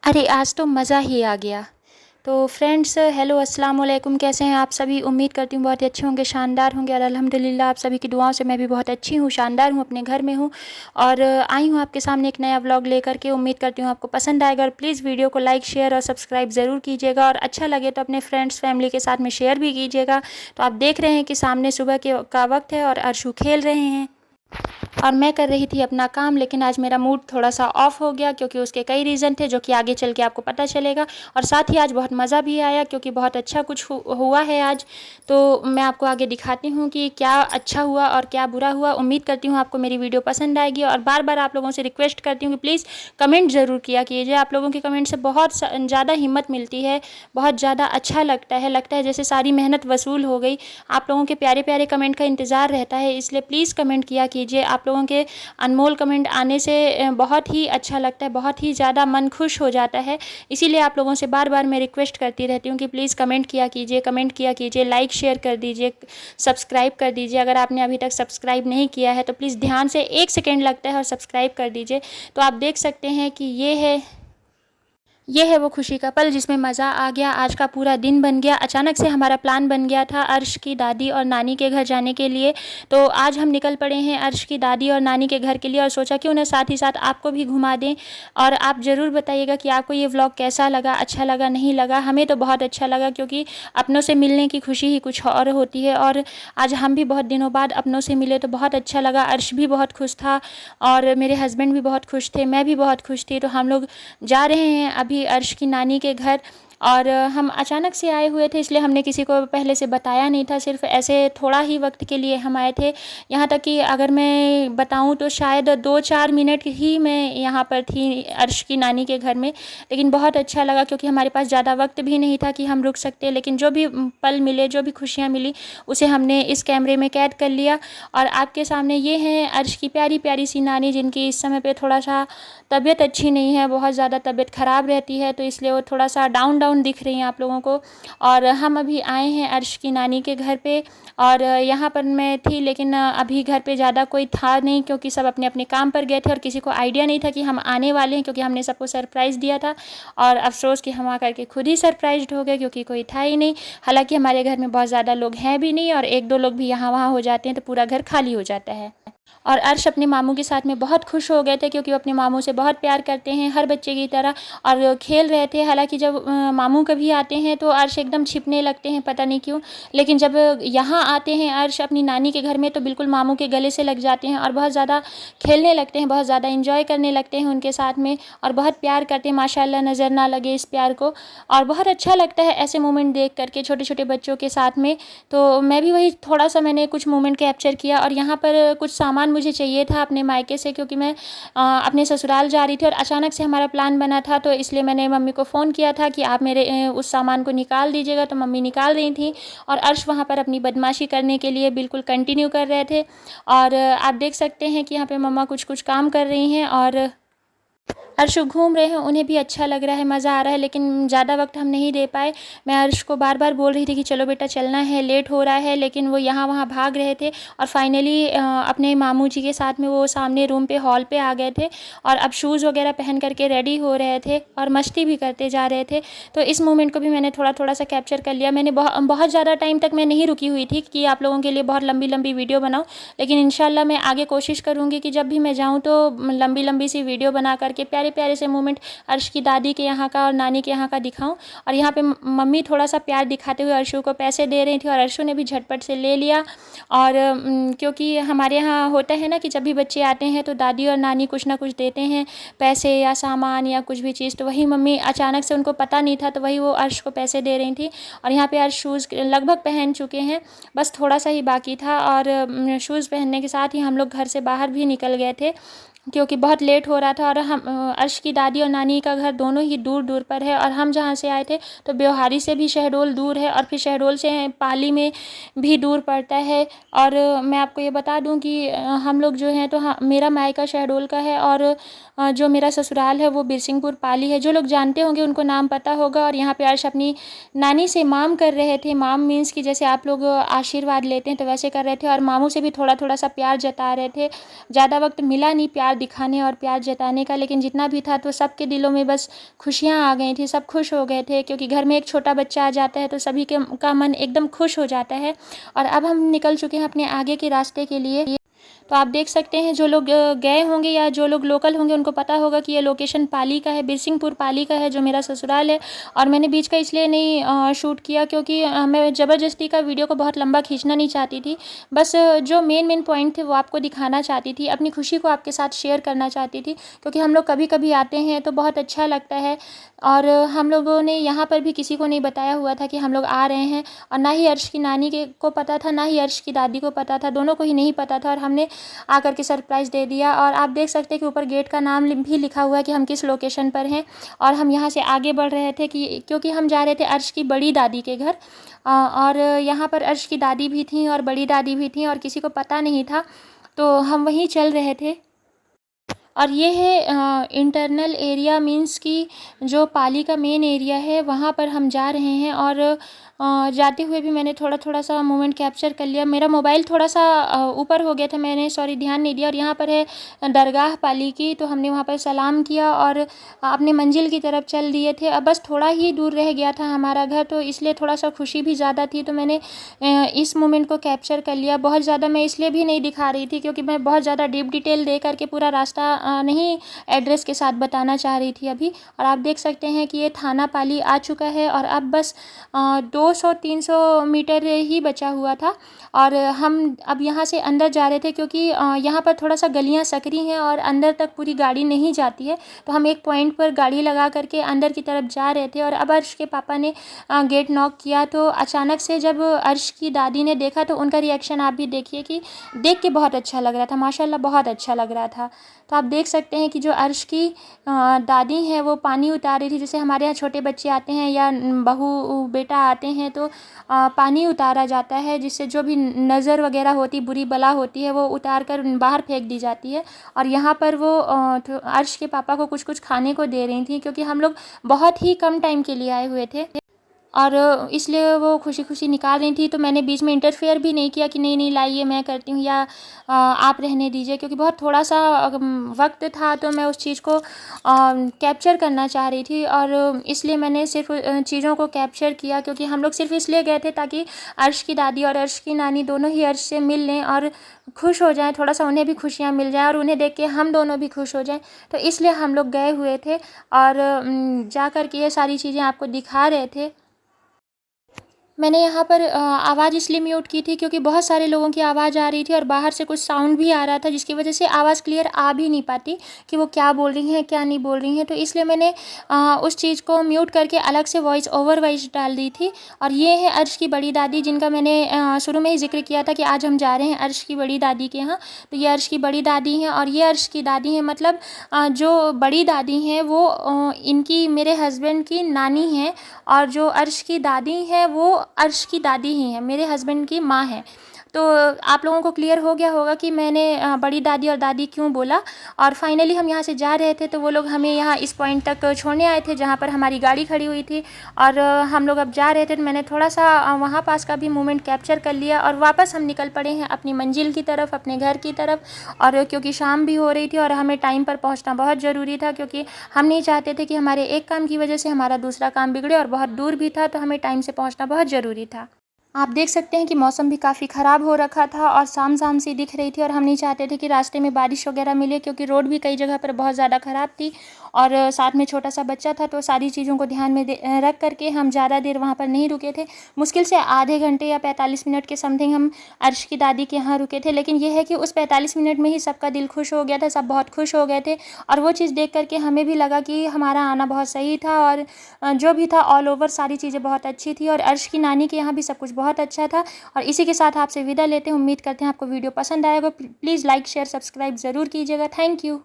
अरे आज तो मज़ा ही आ गया। तो फ्रेंड्स, हेलो अस्सलाम वालेकुम, कैसे हैं आप सभी। उम्मीद करती हूँ बहुत ही अच्छे होंगे, शानदार होंगे और अल्हम्दुलिल्लाह आप सभी की दुआओं से मैं भी बहुत अच्छी हूँ, शानदार हूँ, अपने घर में हूँ। और आई हूँ आपके सामने एक नया व्लॉग लेकर के। उम्मीद करती हूँ आपको पसंद आएगा और प्लीज़ वीडियो को लाइक शेयर और सब्सक्राइब ज़रूर कीजिएगा और अच्छा लगे तो अपने फ्रेंड्स फैमिली के साथ में शेयर भी कीजिएगा। तो आप देख रहे हैं कि सामने सुबह का वक्त है और अर्शु खेल रहे हैं और मैं कर रही थी अपना काम। लेकिन आज मेरा मूड थोड़ा सा ऑफ हो गया क्योंकि उसके कई रीज़न थे जो कि आगे चल के आपको पता चलेगा। और साथ ही आज बहुत मज़ा भी आया क्योंकि बहुत अच्छा कुछ हुआ है आज। तो मैं आपको आगे दिखाती हूँ कि क्या अच्छा हुआ और क्या बुरा हुआ। उम्मीद करती हूँ आपको मेरी वीडियो पसंद आएगी और बार बार आप लोगों से रिक्वेस्ट करती हूँ कि प्लीज़ कमेंट ज़रूर किया कीजिए। आप लोगों के कमेंट से बहुत ज़्यादा हिम्मत मिलती है, बहुत ज़्यादा अच्छा लगता है जैसे सारी मेहनत वसूल हो गई। आप लोगों के प्यारे प्यारे कमेंट का इंतज़ार रहता है, इसलिए प्लीज़ कमेंट किया कीजिए। आप लोगों के अनमोल कमेंट आने से बहुत ही अच्छा लगता है, बहुत ही ज़्यादा मन खुश हो जाता है। इसीलिए आप लोगों से बार बार मैं रिक्वेस्ट करती रहती हूँ कि प्लीज़ कमेंट किया कीजिए, लाइक शेयर कर दीजिए, सब्सक्राइब कर दीजिए। अगर आपने अभी तक सब्सक्राइब नहीं किया है तो प्लीज़ ध्यान से, 1 सेकेंड लगता है, और सब्सक्राइब कर दीजिए। तो आप देख सकते हैं कि ये है वो खुशी का पल जिसमें मज़ा आ गया। आज का पूरा दिन बन गया, अचानक से हमारा प्लान बन गया था अर्श की दादी और नानी के घर जाने के लिए। तो आज हम निकल पड़े हैं अर्श की दादी और नानी के घर के लिए और सोचा क्यों ना साथ ही साथ आपको भी घुमा दें। और आप ज़रूर बताइएगा कि आपको ये व्लॉग कैसा लगा, अच्छा लगा, नहीं लगा। हमें तो बहुत अच्छा लगा क्योंकि अपनों से मिलने की खुशी ही कुछ और होती है। और आज हम भी बहुत दिनों बाद अपनों से मिले तो बहुत अच्छा लगा। अर्श भी बहुत खुश था और मेरे हस्बैंड भी बहुत खुश थे, मैं भी बहुत खुश थी। तो हम लोग जा रहे हैं अभी अर्श की नानी के घर। और हम अचानक से आए हुए थे, इसलिए हमने किसी को पहले से बताया नहीं था, सिर्फ ऐसे थोड़ा ही वक्त के लिए हम आए थे। यहाँ तक कि अगर मैं बताऊँ तो शायद 2-4 मिनट ही मैं यहाँ पर थी अर्श की नानी के घर में। लेकिन बहुत अच्छा लगा क्योंकि हमारे पास ज़्यादा वक्त भी नहीं था कि हम रुक सकते। लेकिन जो भी पल मिले, जो भी खुशियाँ मिली, उसे हमने इस कैमरे में कैद कर लिया। और आपके सामने ये हैं अर्श की प्यारी प्यारी सी नानी, जिनकी इस समय पे थोड़ा सा तबीयत अच्छी नहीं है, बहुत ज़्यादा तबीयत ख़राब रहती है, तो इसलिए वो थोड़ा सा डाउन डाउन दिख रही हैं आप लोगों को। और हम अभी आए हैं अर्श की नानी के घर पे। और यहाँ पर मैं थी लेकिन अभी घर पे ज़्यादा कोई था नहीं क्योंकि सब अपने अपने काम पर गए थे और किसी को आइडिया नहीं था कि हम आने वाले हैं, क्योंकि हमने सबको सरप्राइज़ दिया था। और अफसोस कि हम आकर के खुद ही सरप्राइज्ड हो गए क्योंकि कोई था ही नहीं। हालांकि हमारे घर में बहुत ज़्यादा लोग हैं भी नहीं और 1-2 लोग भी यहाँ वहाँ हो जाते हैं तो पूरा घर खाली हो जाता है। और अर्श अपने मामू के साथ में बहुत खुश हो गए थे क्योंकि वो अपने मामू से बहुत प्यार करते हैं, हर बच्चे की तरह, और खेल रहे थे। हालांकि जब मामू कभी आते हैं तो अर्श एकदम छिपने लगते हैं, पता नहीं क्यों। लेकिन जब यहाँ आते हैं अर्श अपनी नानी के घर में तो बिल्कुल मामू के गले से लग जाते हैं और बहुत ज़्यादा खेलने लगते हैं, बहुत ज़्यादा इंजॉय करने लगते हैं उनके साथ में और बहुत प्यार करते हैं। माशाल्लाह, नज़र ना लगे इस प्यार को। और बहुत अच्छा लगता है ऐसे मोमेंट देख करके छोटे छोटे बच्चों के साथ में। तो मैं भी वही थोड़ा सा मैंने कुछ मोमेंट कैप्चर किया। और यहाँ पर कुछ सामान मुझे चाहिए था अपने मायके से क्योंकि मैं अपने ससुराल जा रही थी और अचानक से हमारा प्लान बना था। तो इसलिए मैंने मम्मी को फ़ोन किया था कि आप मेरे उस सामान को निकाल दीजिएगा। तो मम्मी निकाल रही थी और अर्श वहाँ पर अपनी बदमाशी करने के लिए बिल्कुल कंटिन्यू कर रहे थे। और आप देख सकते हैं कि यहाँ पे मम्मा कुछ कुछ काम कर रही हैं और अर्श घूम रहे हैं, उन्हें भी अच्छा लग रहा है, मज़ा आ रहा है। लेकिन ज़्यादा वक्त हम नहीं दे पाए। मैं अर्श को बार बार बोल रही थी कि चलो बेटा चलना है, लेट हो रहा है, लेकिन वो यहाँ वहाँ भाग रहे थे। और फाइनली अपने मामू जी के साथ में वो सामने रूम पे हॉल पे आ गए थे और अब शूज़ वगैरह पहन करके रेडी हो रहे थे और मस्ती भी करते जा रहे थे। तो इस मोमेंट को भी मैंने थोड़ा थोड़ा सा कैप्चर कर लिया। मैंने बहुत ज़्यादा टाइम तक मैं नहीं रुकी हुई थी कि आप लोगों के लिए बहुत लंबी लंबी वीडियो बनाऊँ। लेकिन इंशाल्लाह मैं आगे कोशिश करूँगी कि जब भी मैं जाऊँ तो लंबी लंबी सी वीडियो बना करके प्यारे प्यारे से मोमेंट अर्श की दादी के यहाँ का और नानी के यहाँ का दिखाऊं। और यहाँ पे मम्मी थोड़ा सा प्यार दिखाते हुए अर्शु को पैसे दे रही थी और अर्शु ने भी झटपट से ले लिया। और क्योंकि हमारे यहाँ होता है ना कि जब भी बच्चे आते हैं तो दादी और नानी कुछ ना कुछ देते हैं, पैसे या सामान या कुछ भी चीज़। तो वही मम्मी अचानक से, उनको पता नहीं था, तो वही वो अर्श को पैसे दे रही थी। और यहाँ पे अर्श शूज़ लगभग पहन चुके हैं, बस थोड़ा सा ही बाकी था। और शूज़ पहनने के साथ ही हम लोग घर से बाहर भी निकल गए थे क्योंकि बहुत लेट हो रहा था। और हम अर्श की दादी और नानी का घर दोनों ही दूर दूर पर है और हम जहाँ से आए थे तो ब्योहारी से भी शहडोल दूर है और फिर शहडोल से पाली में भी दूर पड़ता है। और मैं आपको ये बता दूं कि हम लोग जो हैं तो हाँ, मेरा मायका शहडोल का है और जो मेरा ससुराल है वो बिरसिंहपुर पाली है। जो लोग जानते होंगे उनको नाम पता होगा। और यहाँ पे अर्श अपनी नानी से माम कर रहे थे। माम मीन्स कि जैसे आप लोग आशीर्वाद लेते हैं तो वैसे कर रहे थे और मामू से भी थोड़ा थोड़ा सा प्यार जता रहे थे। ज़्यादा वक्त मिला नहीं प्यार दिखाने और प्यार जताने का, लेकिन जितना भी था तो सबके दिलों में बस खुशियाँ आ गई थी, सब खुश हो गए थे, क्योंकि घर में एक छोटा बच्चा आ जाता है तो सभी के का मन एकदम खुश हो जाता है। और अब हम निकल चुके हैं अपने आगे के रास्ते के लिए। तो आप देख सकते हैं, जो लोग गए होंगे या जो लोग लोकल होंगे उनको पता होगा कि ये लोकेशन पाली का है, बिरसिंहपुर पाली का है, जो मेरा ससुराल है। और मैंने बीच का इसलिए नहीं शूट किया क्योंकि मैं ज़बरदस्ती का वीडियो को बहुत लंबा खींचना नहीं चाहती थी। बस जो मेन पॉइंट थे वो आपको दिखाना चाहती थी, अपनी खुशी को आपके साथ शेयर करना चाहती थी, क्योंकि हम लोग कभी कभी आते हैं तो बहुत अच्छा लगता है। और हम लोगों ने यहाँ पर भी किसी को नहीं बताया हुआ था कि हम लोग आ रहे हैं, और ना ही अर्श की नानी के को पता था, ना ही अर्श की दादी को पता था, दोनों को ही नहीं पता था। और हमने आकर के सरप्राइज़ दे दिया। और आप देख सकते हैं कि ऊपर गेट का नाम भी लिखा हुआ है कि हम किस लोकेशन पर हैं। और हम यहाँ से आगे बढ़ रहे थे क्योंकि हम जा रहे थे अर्श की बड़ी दादी के घर। और यहाँ पर अर्श की दादी भी थी और बड़ी दादी भी थी, और किसी को पता नहीं था, तो हम वहीं चल रहे थे। और ये है इंटरनल एरिया, मीन्स कि जो पाली का मेन एरिया है वहाँ पर हम जा रहे हैं। और जाते हुए भी मैंने थोड़ा थोड़ा सा मोमेंट कैप्चर कर लिया। मेरा मोबाइल थोड़ा सा ऊपर हो गया था, मैंने ध्यान नहीं दिया। और यहाँ पर है दरगाह पाली की, तो हमने वहाँ पर सलाम किया और अपने मंजिल की तरफ चल दिए थे। अब बस थोड़ा ही दूर रह गया था हमारा घर, तो इसलिए थोड़ा सा खुशी भी ज़्यादा थी, तो मैंने इस मोमेंट को कैप्चर कर लिया। बहुत ज़्यादा मैं इसलिए भी नहीं दिखा रही थी क्योंकि मैं बहुत ज़्यादा डीप डिटेल दे करके पूरा रास्ता नहीं एड्रेस के साथ बताना चाह रही थी अभी। और आप देख सकते हैं कि ये थाना पाली आ चुका है, और अब बस 200-300 मीटर ही बचा हुआ था। और हम अब यहाँ से अंदर जा रहे थे क्योंकि यहाँ पर थोड़ा सा गलियाँ सकरी हैं और अंदर तक पूरी गाड़ी नहीं जाती है। तो हम एक पॉइंट पर गाड़ी लगा करके अंदर की तरफ जा रहे थे। और अब अर्श के पापा ने गेट नॉक किया, तो अचानक से जब अर्श की दादी ने देखा तो उनका रिएक्शन आप भी देखिए कि देख के बहुत अच्छा लग रहा था, माशाल्लाह बहुत अच्छा लग रहा था। तो आप देख सकते हैं कि जो अर्श की दादी हैं वो पानी उतार रही थी। जैसे हमारे यहाँ छोटे बच्चे आते हैं या बहू बेटा आते हैं तो पानी उतारा जाता है, जिससे जो भी नज़र वगैरह होती, बुरी बला होती है, वो उतार कर बाहर फेंक दी जाती है। और यहाँ पर वो अर्श के पापा को कुछ कुछ खाने को दे रही थी, क्योंकि हम लोग बहुत ही कम टाइम के लिए आए हुए थे, और इसलिए वो खुशी खुशी निकाल रही थी। तो मैंने बीच में इंटरफेयर भी नहीं किया कि नहीं नहीं लाइए मैं करती हूँ, या आप रहने दीजिए, क्योंकि बहुत थोड़ा सा वक्त था, तो मैं उस चीज़ को कैप्चर करना चाह रही थी। और इसलिए मैंने सिर्फ चीज़ों को कैप्चर किया, क्योंकि हम लोग सिर्फ इसलिए गए थे ताकि अर्श की दादी और अर्श की नानी दोनों ही अर्श से मिल लें और खुश हो जाएं, थोड़ा सा उन्हें भी खुशियाँ मिल जाएं, और उन्हें देख के हम दोनों भी खुश हो जाएं। तो इसलिए हम लोग गए हुए थे, और जा कर के ये सारी चीज़ें आपको दिखा रहे थे। मैंने यहाँ पर आवाज़ इसलिए म्यूट की थी क्योंकि बहुत सारे लोगों की आवाज़ आ रही थी और बाहर से कुछ साउंड भी आ रहा था, जिसकी वजह से आवाज़ क्लियर आ भी नहीं पाती कि वो क्या बोल रही हैं क्या नहीं बोल रही हैं। तो इसलिए मैंने उस चीज़ को म्यूट करके अलग से वॉइस ओवर वॉइस डाल दी थी। और ये है अर्श की बड़ी दादी, जिनका मैंने शुरू में ही जिक्र किया था कि आज हम जा रहे हैं अर्श की बड़ी दादी के यहाँ। तो ये अर्श की बड़ी दादी हैं, और ये अर्श की दादी हैं, मतलब जो बड़ी दादी हैं वो इनकी मेरे हस्बैंड की नानी हैं, और जो अर्श की दादी हैं वो अर्श की दादी ही हैं, मेरे हस्बैंड की माँ हैं। तो आप लोगों को क्लियर हो गया होगा कि मैंने बड़ी दादी और दादी क्यों बोला। और फाइनली हम यहाँ से जा रहे थे, तो वो लोग हमें यहाँ इस पॉइंट तक छोड़ने आए थे जहाँ पर हमारी गाड़ी खड़ी हुई थी। और हम लोग अब जा रहे थे, तो मैंने थोड़ा सा वहाँ पास का भी मोमेंट कैप्चर कर लिया, और वापस हम निकल पड़े हैं अपनी मंजिल की तरफ, अपने घर की तरफ। और क्योंकि शाम भी हो रही थी और हमें टाइम पर पहुँचना बहुत ज़रूरी था, क्योंकि हम नहीं चाहते थे कि हमारे एक काम की वजह से हमारा दूसरा काम बिगड़े, और बहुत दूर भी था, तो हमें टाइम से पहुँचना बहुत ज़रूरी था। आप देख सकते हैं कि मौसम भी काफ़ी ख़राब हो रखा था और शाम शाम सी दिख रही थी, और हम नहीं चाहते थे कि रास्ते में बारिश वगैरह मिले, क्योंकि रोड भी कई जगह पर बहुत ज़्यादा ख़राब थी, और साथ में छोटा सा बच्चा था। तो सारी चीज़ों को ध्यान में रख करके हम ज़्यादा देर वहाँ पर नहीं रुके थे। मुश्किल से आधे घंटे या 45 मिनट के समथिंग हम अर्श की दादी के यहाँ रुके थे। लेकिन यह है कि उस 45 मिनट में ही सबका दिल खुश हो गया था, सब बहुत खुश हो गए थे, और वो चीज़ देख करके हमें भी लगा कि हमारा आना बहुत सही था। और जो भी था ऑल ओवर सारी चीज़ें बहुत अच्छी थी, और अर्श की नानी के यहाँ भी सब कुछ बहुत अच्छा था। और इसी के साथ आपसे विदा लेते हैं। उम्मीद करते हैं आपको वीडियो पसंद आएगा। प्लीज़ लाइक शेयर सब्सक्राइब ज़रूर कीजिएगा। Thank you.